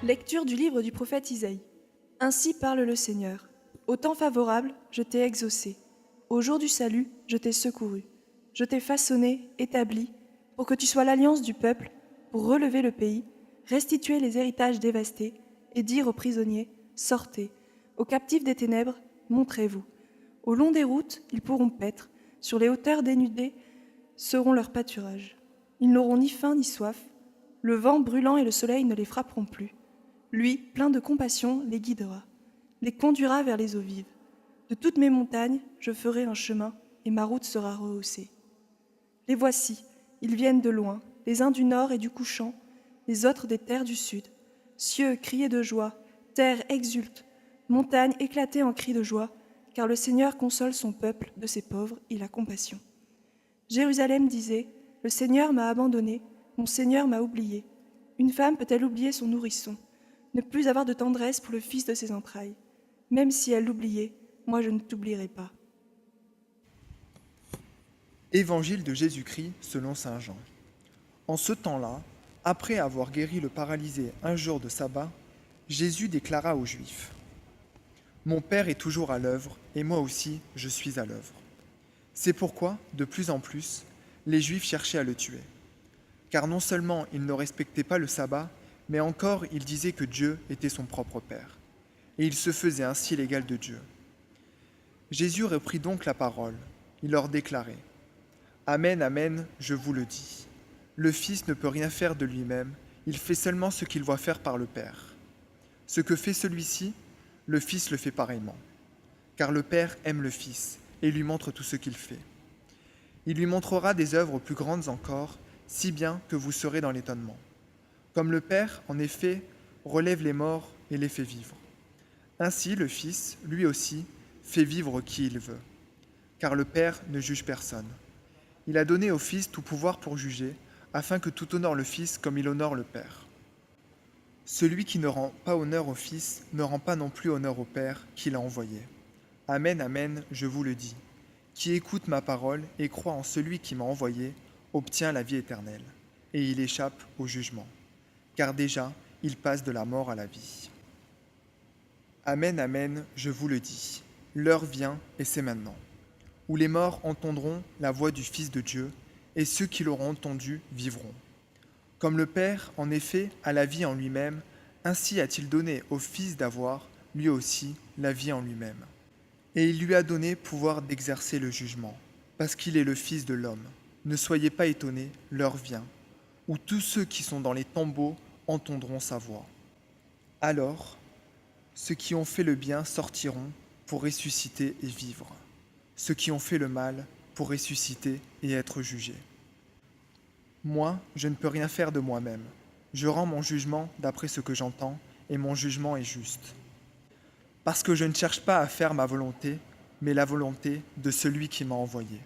Lecture du livre du prophète Isaïe. Ainsi parle le Seigneur. Au temps favorable, je t'ai exaucé. Au jour du salut, je t'ai secouru. Je t'ai façonné, établi, pour que tu sois l'alliance du peuple, pour relever le pays, restituer les héritages dévastés, et dire aux prisonniers, sortez, aux captifs des ténèbres, montrez-vous. Au long des routes, ils pourront paître, sur les hauteurs dénudées seront leur pâturage. Ils n'auront ni faim ni soif, le vent brûlant et le soleil ne les frapperont plus. Lui, plein de compassion, les guidera, les conduira vers les eaux vives. De toutes mes montagnes, je ferai un chemin, et ma route sera rehaussée. Les voici, ils viennent de loin, les uns du nord et du couchant, les autres des terres du sud. Cieux, criez de joie, terre, exulte, montagne, éclatez en cris de joie, car le Seigneur console son peuple de ses pauvres, il a compassion. Jérusalem disait, le Seigneur m'a abandonné, mon Seigneur m'a oublié. Une femme peut-elle oublier son nourrisson, ne plus avoir de tendresse pour le fils de ses entrailles? Même si elle l'oubliait, moi je ne t'oublierai pas. Évangile de Jésus-Christ selon saint Jean. En ce temps-là, après avoir guéri le paralysé un jour de sabbat, Jésus déclara aux Juifs : « Mon Père est toujours à l'œuvre, et moi aussi je suis à l'œuvre. » C'est pourquoi, de plus en plus, les Juifs cherchaient à le tuer. Car non seulement il ne respectait pas le sabbat, mais encore il disait que Dieu était son propre Père. Et il se faisait ainsi l'égal de Dieu. Jésus reprit donc la parole. Il leur déclarait : « Amen, amen, je vous le dis. Le Fils ne peut rien faire de lui-même, il fait seulement ce qu'il voit faire par le Père. Ce que fait celui-ci, le Fils le fait pareillement. Car le Père aime le Fils et lui montre tout ce qu'il fait. Il lui montrera des œuvres plus grandes encore, si bien que vous serez dans l'étonnement. Comme le Père, en effet, relève les morts et les fait vivre. Ainsi, le Fils, lui aussi, fait vivre qui il veut. Car le Père ne juge personne. Il a donné au Fils tout pouvoir pour juger, afin que tout honore le Fils comme il honore le Père. Celui qui ne rend pas honneur au Fils ne rend pas non plus honneur au Père qui l'a envoyé. Amen, amen, je vous le dis. Qui écoute ma parole et croit en celui qui m'a envoyé obtient la vie éternelle, et il échappe au jugement. Car déjà, il passe de la mort à la vie. Amen, amen, je vous le dis. L'heure vient, et c'est maintenant, où les morts entendront la voix du Fils de Dieu, et ceux qui l'auront entendu vivront. Comme le Père, en effet, a la vie en lui-même, ainsi a-t-il donné au Fils d'avoir, lui aussi, la vie en lui-même. Et il lui a donné pouvoir d'exercer le jugement, parce qu'il est le Fils de l'homme. Ne soyez pas étonnés, l'heure vient, où tous ceux qui sont dans les tombeaux entendront sa voix. Alors, ceux qui ont fait le bien sortiront pour ressusciter et vivre. Ceux qui ont fait le mal pour ressusciter et être jugés. Moi, je ne peux rien faire de moi-même. Je rends mon jugement d'après ce que j'entends, et mon jugement est juste. Parce que je ne cherche pas à faire ma volonté, mais la volonté de celui qui m'a envoyé.